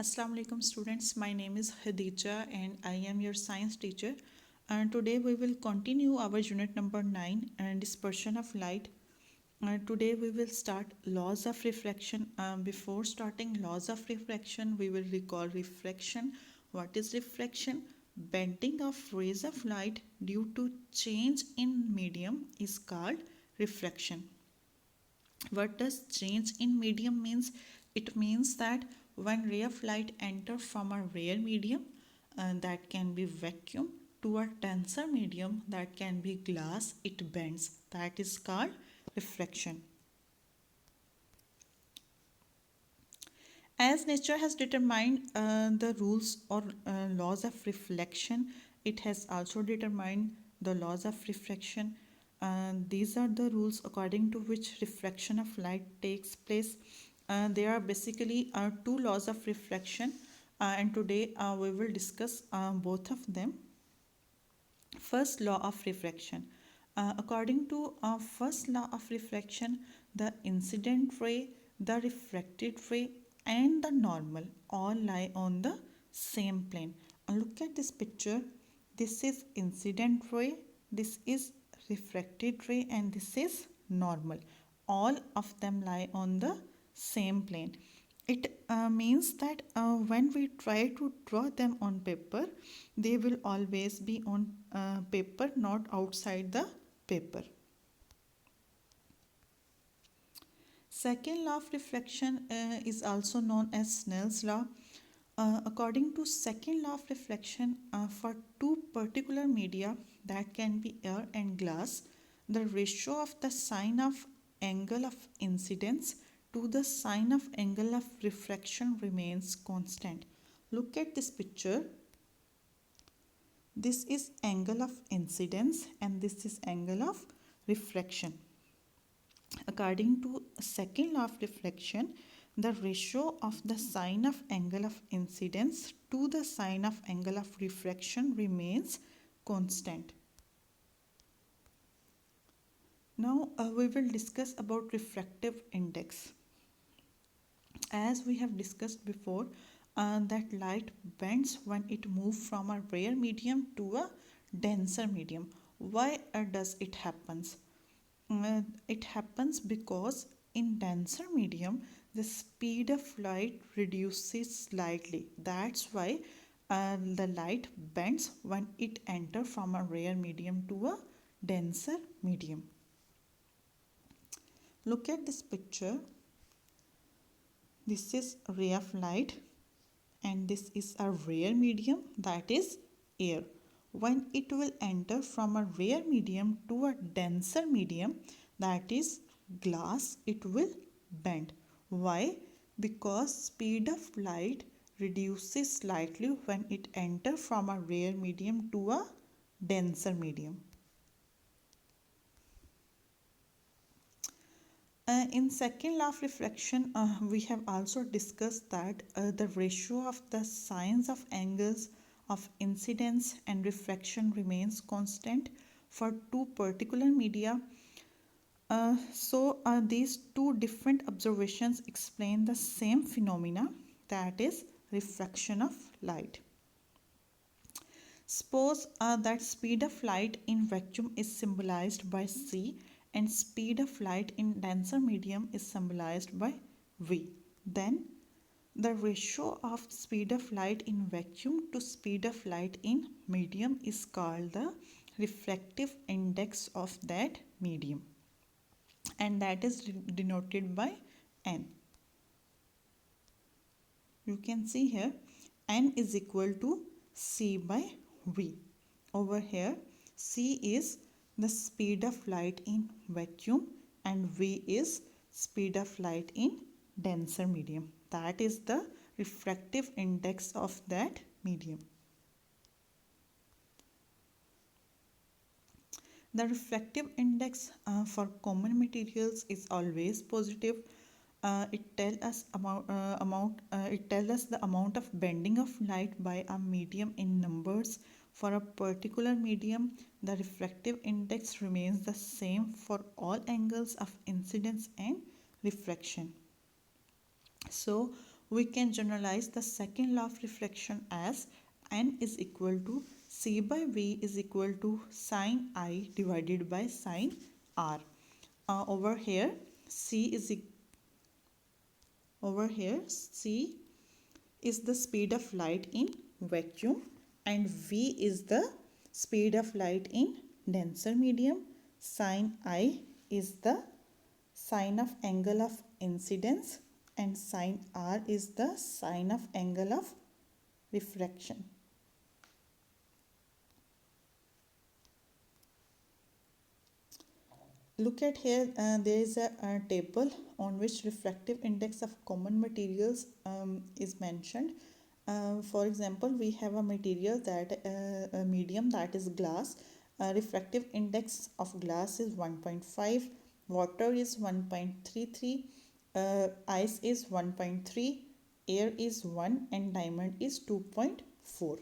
Assalamu alaikum students, my name is Khadija and I am your science teacher. And today we will continue our unit number 9 and dispersion of light. Today we will start laws of reflection. Before starting laws of reflection, we will recall reflection. What is reflection? Bending of rays of light due to change in medium is called reflection. What does change in medium means? It means that when ray of light enter from a rare medium that can be vacuum to a denser medium that can be glass, it bends. That is called reflection. As nature has determined the rules or laws of reflection, it has also determined the laws of refraction. These are the rules according to which reflection of light takes place. There are basically two laws of reflection, and today we will discuss both of them. First law of refraction. According to first law of refraction, the incident ray, the refracted ray, and the normal all lie on the same plane. Look at this picture. This is incident ray, this is refracted ray, and this is normal. All of them lie on the same plane. It means that when we try to draw them on paper, they will always be on paper, not outside the paper. Second law of reflection is also known as Snell's law. According to second law of reflection, for two particular media that can be air and glass, the ratio of the sine of angle of incidence to the sine of angle of refraction remains constant. Look at this picture. This is angle of incidence and this is angle of refraction. According to second law of reflection, the ratio of the sine of angle of incidence to the sine of angle of refraction remains constant. Now we will discuss about refractive index. As we have discussed before, that light bends when it moves from a rare medium to a denser medium. Why does it happens? It happens because in denser medium the speed of light reduces slightly. That's why the light bends when it enters from a rare medium to a denser medium. Look at this picture. This is a ray of light and this is a rare medium, that is air. When it will enter from a rare medium to a denser medium, that is glass, it will bend. Why? Because speed of light reduces slightly when it enters from a rare medium to a denser medium. In second law of refraction, we have also discussed that the ratio of the sines of angles of incidence and refraction remains constant for two particular media. These two different observations explain the same phenomena, that is refraction of light. Suppose that speed of light in vacuum is symbolized by c and speed of light in denser medium is symbolized by v. Then the ratio of speed of light in vacuum to speed of light in medium is called the refractive index of that medium, and that is denoted by n. You can see here n is equal to c by v. Over here c is the speed of light in vacuum and v is speed of light in denser medium. That is the refractive index of that medium. The refractive index for common materials is always positive. It tells us the amount of bending of light by a medium in numbers. For a particular medium, the refractive index remains the same for all angles of incidence and refraction. So we can generalize the second law of reflection as n is equal to c by v is equal to sine I divided by sine r. Over here c is over here c is the speed of light in vacuum and v is the speed of light in denser medium. Sine I is the sine of angle of incidence and sine r is the sine of angle of refraction. Look at here, there is a table on which refractive index of common materials is mentioned. For example, we have a material that a medium that is glass. Refractive index of glass is 1.5, water is 1.33, ice is 1.3, air is 1 and diamond is 2.4.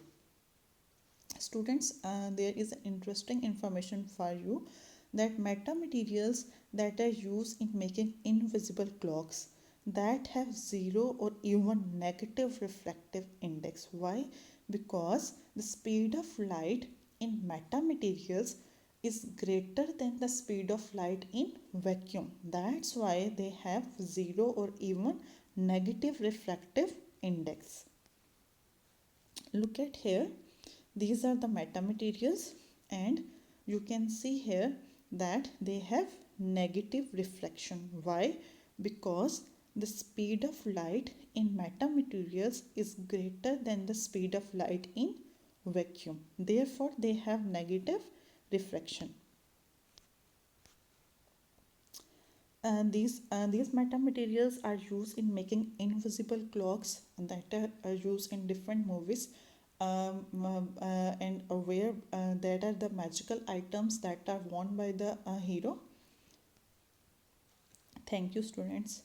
Students, there is interesting information for you that metamaterials that are used in making invisible clocks that have zero or even negative refractive index. Why? Because the speed of light in metamaterials is greater than the speed of light in vacuum. That's why they have zero or even negative refractive index. Look at here, these are the metamaterials and you can see here that they have negative reflection. Why? Because the speed of light in metamaterials is greater than the speed of light in vacuum. Therefore, they have negative refraction. These metamaterials are used in making invisible clocks that are used in different movies, and where that are the magical items that are worn by the hero. Thank you, students.